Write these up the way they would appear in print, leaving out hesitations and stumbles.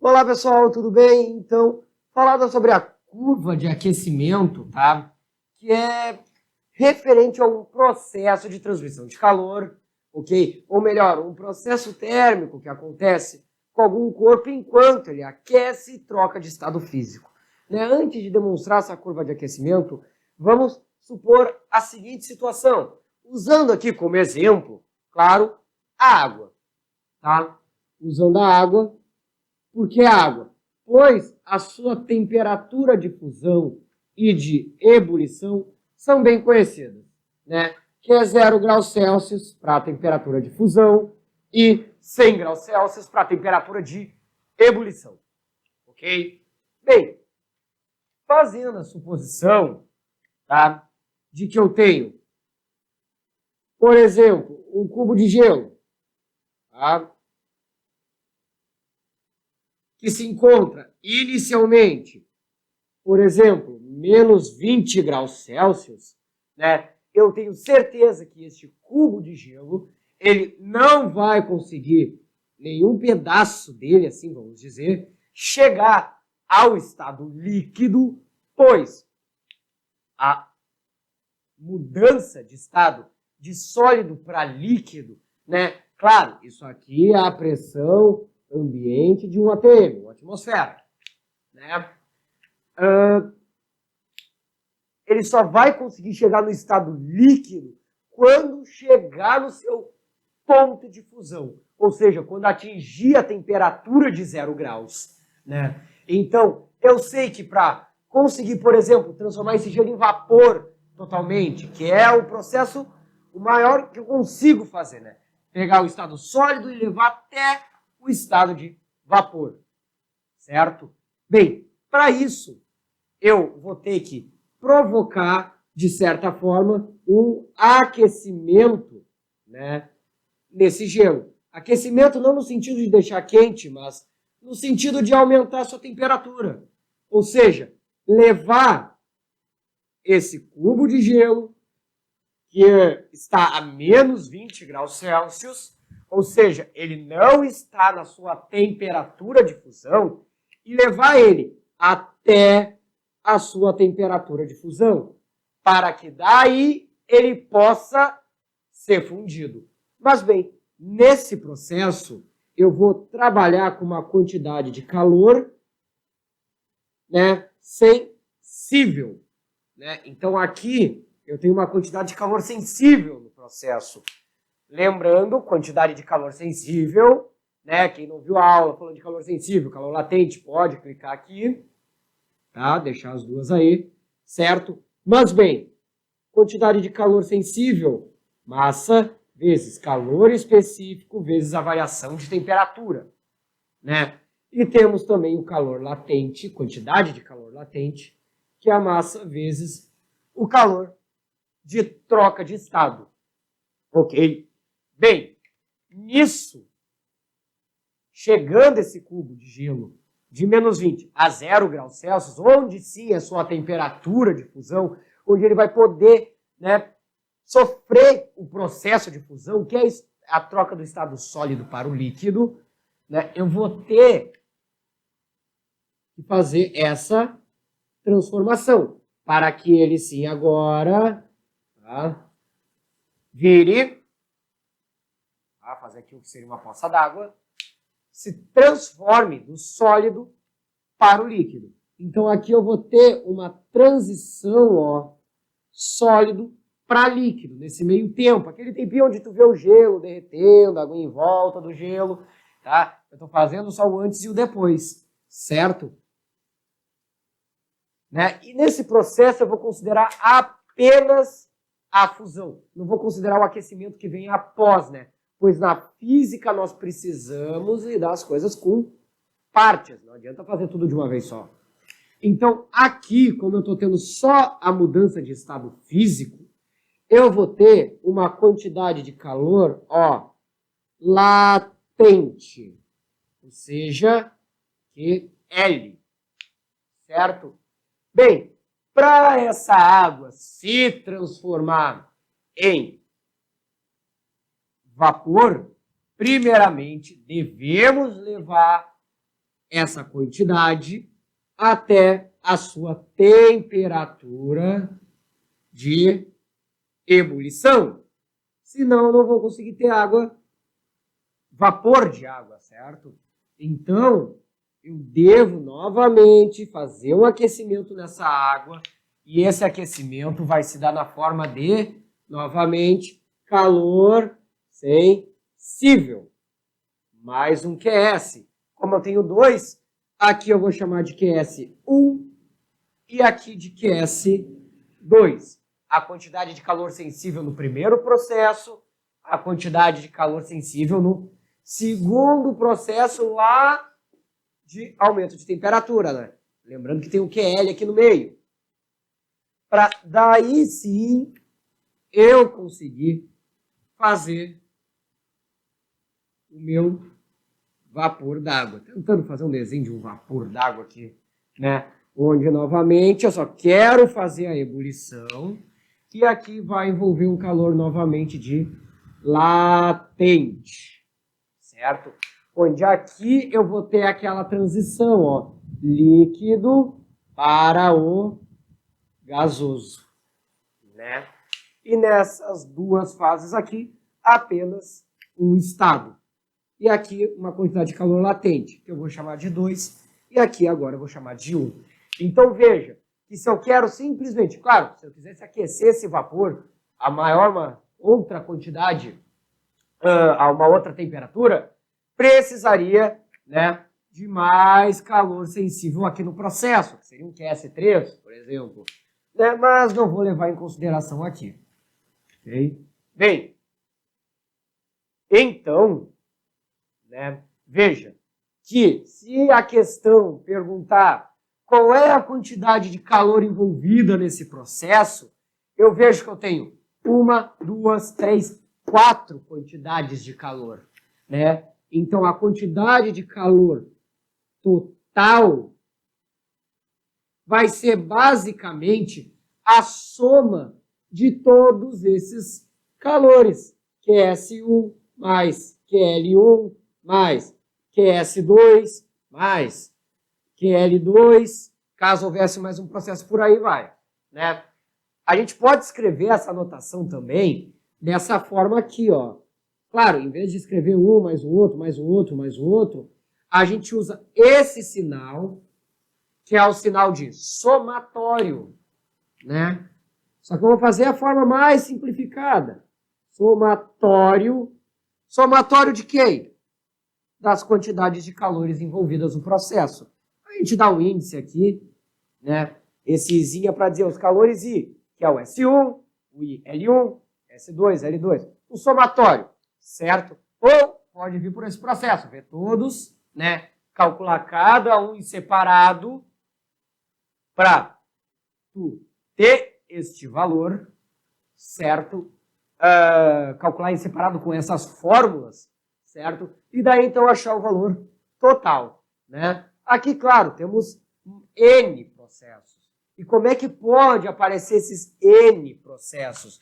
Olá pessoal, tudo bem? Então, falando sobre a curva de aquecimento, tá? Que é referente a um processo de transmissão de calor, ok? Ou melhor, um processo térmico que acontece com algum corpo enquanto ele aquece e troca de estado físico. Né? Antes de demonstrar essa curva de aquecimento, vamos supor a seguinte situação, usando aqui como exemplo, claro, a água, tá? Usando a água. Por que água? Pois a sua temperatura de fusão e de ebulição são bem conhecidas, né? Que é 0 graus Celsius para a temperatura de fusão e 100 graus Celsius para a temperatura de ebulição. Ok? Bem, fazendo a suposição, tá, de que eu tenho, por exemplo, um cubo de gelo, tá, que se encontra inicialmente, por exemplo, menos 20 graus Celsius, né? Eu tenho certeza que este cubo de gelo, ele não vai conseguir, nenhum pedaço dele, assim vamos dizer, chegar ao estado líquido, pois a mudança de estado de sólido para líquido, né? Claro, isso aqui é a pressão ambiente de um ATM, uma atmosfera, né? Ele só vai conseguir chegar no estado líquido quando chegar no seu ponto de fusão, ou seja, quando atingir a temperatura de 0 graus, né? Então, eu sei que para conseguir, por exemplo, transformar esse gelo em vapor totalmente, que é o processo o maior que eu consigo fazer, né? Pegar o estado sólido e levar até o estado de vapor, certo? Bem, para isso, eu vou ter que provocar, de certa forma, um aquecimento, né, nesse gelo. Aquecimento não no sentido de deixar quente, mas no sentido de aumentar a sua temperatura. Ou seja, levar esse cubo de gelo, que está a menos 20 graus Celsius, ou seja, ele não está na sua temperatura de fusão, e levar ele até a sua temperatura de fusão, para que daí ele possa ser fundido. Mas bem, nesse processo eu vou trabalhar com uma quantidade de calor, né, sensível, né? Então aqui eu tenho uma quantidade de calor sensível no processo. Lembrando, quantidade de calor sensível, né? Quem não viu a aula falando de calor sensível, calor latente, pode clicar aqui, tá? Deixar as duas aí, certo? Mas bem, quantidade de calor sensível, massa vezes calor específico vezes a variação de temperatura, né? E temos também o calor latente, quantidade de calor latente, que é a massa vezes o calor de troca de estado. Ok? Bem, nisso, chegando esse cubo de gelo de menos 20 a 0 graus Celsius, onde sim é sua temperatura de fusão, onde ele vai poder, né, sofrer o processo de fusão, que é a troca do estado sólido para o líquido, né, eu vou ter que fazer essa transformação, para que ele sim agora, tá, vire, tá, fazer aqui o que seria uma poça d'água, se transforme do sólido para o líquido. Então aqui eu vou ter uma transição, ó, sólido para líquido, nesse meio tempo, aquele tempinho onde tu vê o gelo derretendo, a água em volta do gelo, tá? Eu estou fazendo só o antes e o depois, certo? Né? E nesse processo eu vou considerar apenas a fusão. Não vou considerar o aquecimento que vem após, né? Pois na física nós precisamos lidar as coisas com partes. Não adianta fazer tudo de uma vez só. Então, aqui, como eu estou tendo só a mudança de estado físico, eu vou ter uma quantidade de calor, ó, latente. Ou seja, QL. Certo? Bem, para essa água se transformar em vapor, primeiramente devemos levar essa quantidade até a sua temperatura de ebulição. Senão, eu não vou conseguir ter água, vapor de água, certo? Então, eu devo novamente fazer um aquecimento nessa água e esse aquecimento vai se dar na forma de, novamente, calor sensível. Mais um QS. Como eu tenho dois, aqui eu vou chamar de QS1 e aqui de QS2. A quantidade de calor sensível no primeiro processo, a quantidade de calor sensível no segundo processo lá de aumento de temperatura, né? Lembrando que tem um QL aqui no meio. Para daí sim eu conseguir fazer o meu vapor d'água. Tentando fazer um desenho de um vapor d'água aqui, né? Onde novamente eu só quero fazer a ebulição e aqui vai envolver um calor novamente de latente, certo? Onde aqui eu vou ter aquela transição, ó, líquido para o gasoso, né? E nessas duas fases aqui, apenas um estado. E aqui uma quantidade de calor latente, que eu vou chamar de 2, e aqui agora eu vou chamar de 1. Então veja, que se eu quero simplesmente, claro, se eu quisesse aquecer esse vapor a uma outra quantidade, a uma outra temperatura, precisaria, né, de mais calor sensível aqui no processo, que seria um QS3, por exemplo, né, mas não vou levar em consideração aqui. Okay? Bem, então, né, veja que se a questão perguntar qual é a quantidade de calor envolvida nesse processo, eu vejo que eu tenho 1, 2, 3, 4 quantidades de calor, né? Então, a quantidade de calor total vai ser basicamente a soma de todos esses calores. QS1 mais QL1 mais QS2 mais QL2, caso houvesse mais um processo por aí, vai, né? A gente pode escrever essa notação também dessa forma aqui, ó. Claro, em vez de escrever um mais o outro, mais o outro, mais o outro, a gente usa esse sinal, que é o sinal de somatório, né? Só que eu vou fazer a forma mais simplificada. Somatório. Somatório de quê? Das quantidades de calores envolvidas no processo. A gente dá um índice aqui, né? Esse Izinho é para dizer os calores I, que é o S1, o L1, S2, L2. O somatório, certo? Ou pode vir por esse processo, ver todos, né? Calcular cada um em separado para tu ter este valor, certo? Calcular em separado com essas fórmulas, certo? E daí então achar o valor total, né? Aqui, claro, temos N processos. E como é que pode aparecer esses N processos?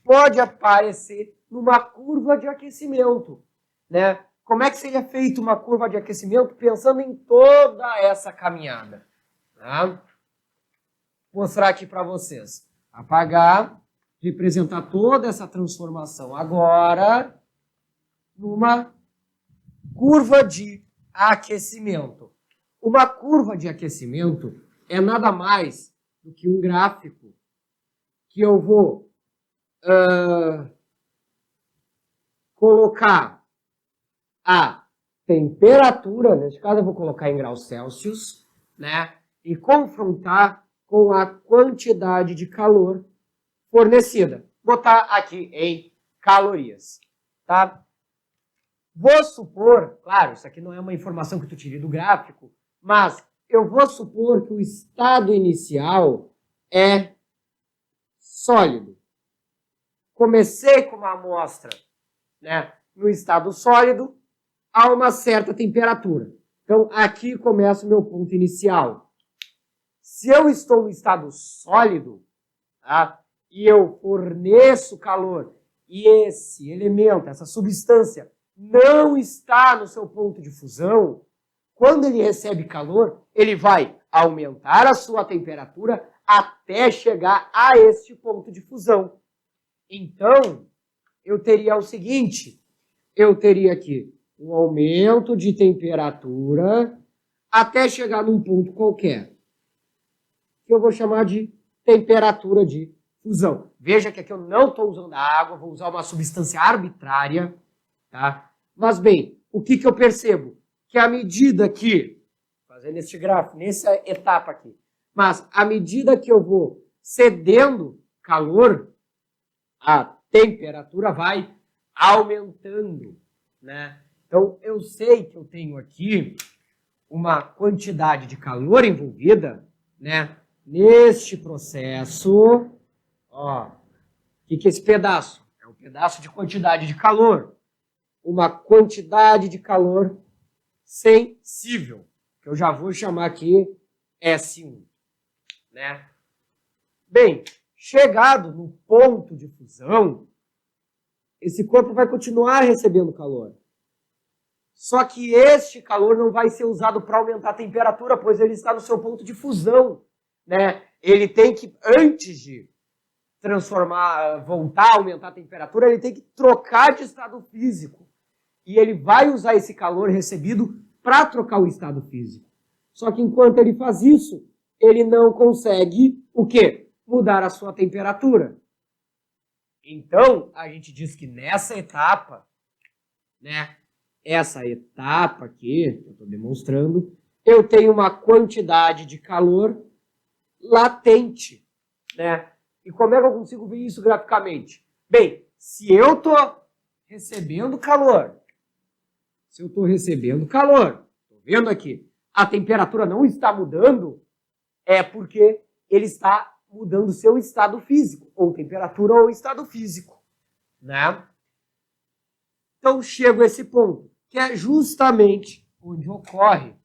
Pode aparecer numa curva de aquecimento, né? Como é que seria feita uma curva de aquecimento pensando em toda essa caminhada? Tá? Vou mostrar aqui para vocês. Apagar, representar toda essa transformação agora numa curva de aquecimento. Uma curva de aquecimento é nada mais do que um gráfico que eu vou colocar a temperatura, nesse caso eu vou colocar em graus Celsius, né, e confrontar com a quantidade de calor fornecida. Botar aqui em calorias, tá? Vou supor, claro, isso aqui não é uma informação que tu tirei do gráfico, mas eu vou supor que o estado inicial é sólido. Comecei com uma amostra, né, no estado sólido a uma certa temperatura. Então, aqui começa o meu ponto inicial. Se eu estou no estado sólido, tá, e eu forneço calor, e esse elemento, essa substância, não está no seu ponto de fusão, quando ele recebe calor, ele vai aumentar a sua temperatura até chegar a este ponto de fusão. Então, eu teria o seguinte, eu teria aqui um aumento de temperatura até chegar num ponto qualquer, que eu vou chamar de temperatura de fusão. Veja que aqui eu não estou usando a água, vou usar uma substância arbitrária, tá? Mas, bem, o que eu percebo? Que à medida que, fazendo este gráfico, nessa etapa aqui, mas à medida que eu vou cedendo calor, a temperatura vai aumentando, né? Então, eu sei que eu tenho aqui uma quantidade de calor envolvida, né? Neste processo, ó, o que é esse pedaço? É um pedaço de quantidade de calor. Uma quantidade de calor sensível, que eu já vou chamar aqui S1, né? Bem, chegado no ponto de fusão, esse corpo vai continuar recebendo calor. Só que este calor não vai ser usado para aumentar a temperatura, pois ele está no seu ponto de fusão, né? Ele tem que, antes de transformar, voltar a aumentar a temperatura, ele tem que trocar de estado físico. E ele vai usar esse calor recebido para trocar o estado físico. Só que enquanto ele faz isso, ele não consegue o quê? Mudar a sua temperatura. Então, a gente diz que nessa etapa, né? Essa etapa aqui, que eu estou demonstrando, eu tenho uma quantidade de calor latente, né? E como é que eu consigo ver isso graficamente? Bem, se eu estou recebendo calor, estou vendo aqui, a temperatura não está mudando, é porque ele está mudando o seu estado físico, ou temperatura ou estado físico, né? Então, chego a esse ponto, que é justamente onde ocorre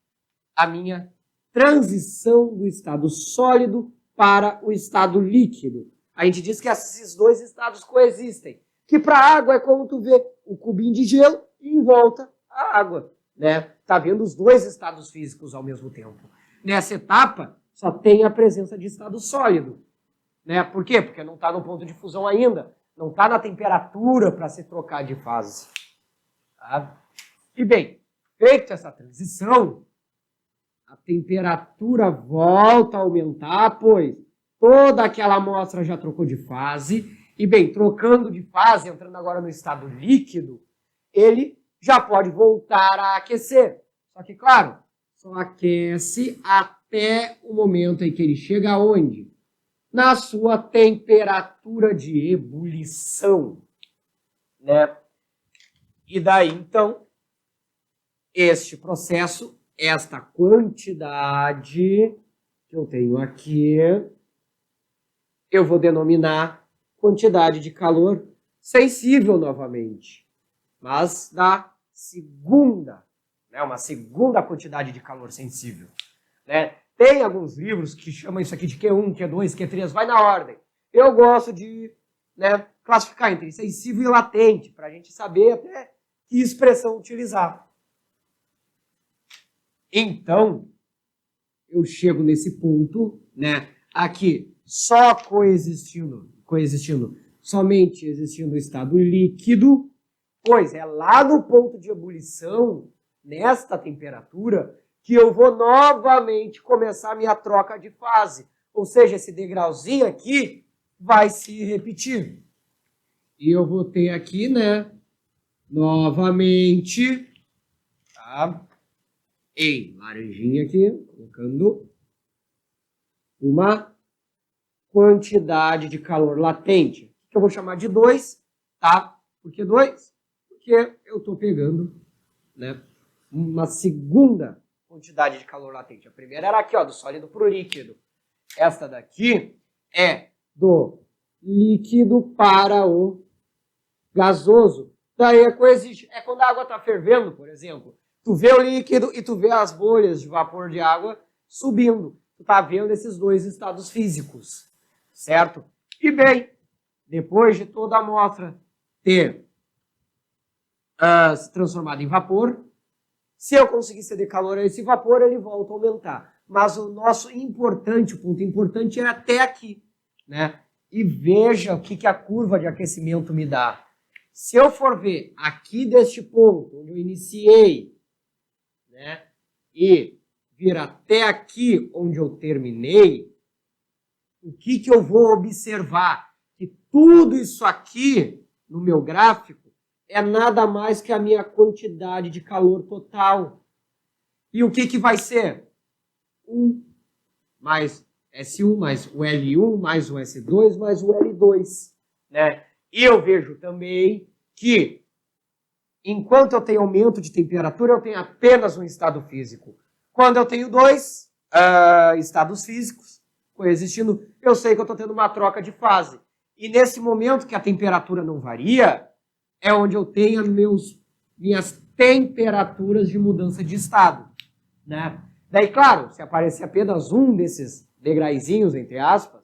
a minha transição do estado sólido para o estado líquido. A gente diz que esses dois estados coexistem, que para a água é como tu vê o cubinho de gelo e em volta a água, né? Tá vendo os dois estados físicos ao mesmo tempo. Nessa etapa, só tem a presença de estado sólido, né? Por quê? Porque não está no ponto de fusão ainda, não está na temperatura para se trocar de fase. Tá? E bem, feita essa transição, a temperatura volta a aumentar, pois toda aquela amostra já trocou de fase. E bem, trocando de fase, entrando agora no estado líquido, ele já pode voltar a aquecer. Só que, claro, só aquece até o momento em que ele chega aonde? Na sua temperatura de ebulição, né? E daí, então, este processo, esta quantidade que eu tenho aqui, eu vou denominar quantidade de calor sensível novamente, mas da segunda, né, uma segunda quantidade de calor sensível, né? Tem alguns livros que chamam isso aqui de Q1, Q2, Q3, vai na ordem. Eu gosto de, né, classificar entre sensível e latente, para a gente saber até que expressão utilizar. Então, eu chego nesse ponto, né, aqui, só coexistindo somente existindo o estado líquido, pois é lá no ponto de ebulição, nesta temperatura, que eu vou novamente começar a minha troca de fase. Ou seja, esse degrauzinho aqui vai se repetir. E eu vou ter aqui, né, novamente, tá, em laranjinha aqui, colocando uma quantidade de calor latente, que eu vou chamar de 2, tá? Por que 2? Porque eu estou pegando, né, uma segunda quantidade de calor latente. A primeira era aqui, ó, do sólido para o líquido. Esta daqui é do líquido para o gasoso. Daí coexiste. É quando a água está fervendo, por exemplo. Tu vê o líquido e tu vê as bolhas de vapor de água subindo. Tu está vendo esses dois estados físicos, certo? E bem, depois de toda a amostra ter se transformado em vapor, Se eu conseguir ceder calor a esse vapor, ele volta a aumentar. Mas o nosso importante, o ponto importante é até aqui, né? E veja o que a curva de aquecimento me dá. Se eu for ver aqui deste ponto, onde eu iniciei, né? E vir até aqui, onde eu terminei, o que eu vou observar? Que tudo isso aqui, no meu gráfico, é nada mais que a minha quantidade de calor total. E o que vai ser? 1 mais S1 mais o L1 mais o S2 mais o L2. Né? E eu vejo também que, enquanto eu tenho aumento de temperatura, eu tenho apenas um estado físico. Quando eu tenho dois estados físicos coexistindo, eu sei que eu estou tendo uma troca de fase. E nesse momento que a temperatura não varia, é onde eu tenho minhas temperaturas de mudança de estado. Né? Daí, claro, se aparecer apenas um desses degraizinhos, entre aspas,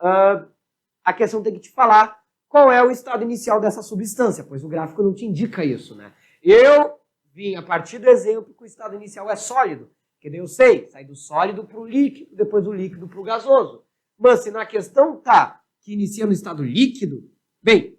a questão tem que te falar qual é o estado inicial dessa substância, pois o gráfico não te indica isso. Né? Eu vim a partir do exemplo que o estado inicial é sólido, que daí eu sei, sai do sólido para o líquido, depois do líquido para o gasoso. Mas se na questão tá que inicia no estado líquido, bem,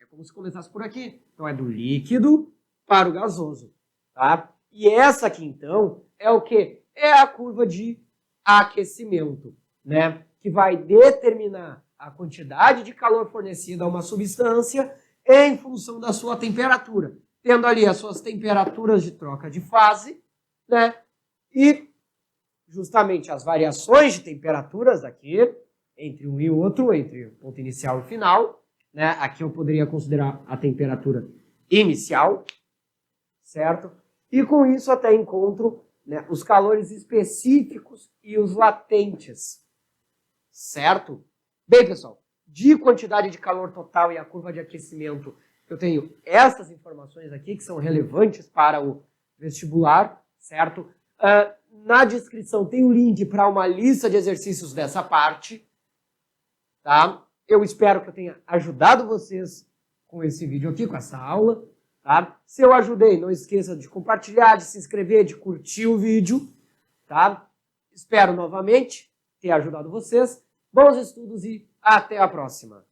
é como se começasse por aqui. Então é do líquido para o gasoso. Tá? E essa aqui, então, é o quê? É a curva de aquecimento, né? Que vai determinar a quantidade de calor fornecida a uma substância em função da sua temperatura. Tendo ali as suas temperaturas de troca de fase, né? E justamente as variações de temperaturas aqui, entre um e o outro, entre o ponto inicial e final, né? Aqui eu poderia considerar a temperatura inicial, certo? E com isso até encontro, né, os calores específicos e os latentes, certo? Bem, pessoal, de quantidade de calor total e a curva de aquecimento, eu tenho essas informações aqui que são relevantes para o vestibular, certo? Na descrição tem um link para uma lista de exercícios dessa parte, tá? Eu espero que eu tenha ajudado vocês com esse vídeo aqui, com essa aula. Tá? Se eu ajudei, não esqueça de compartilhar, de se inscrever, de curtir o vídeo. Tá? Espero novamente ter ajudado vocês. Bons estudos e até a próxima!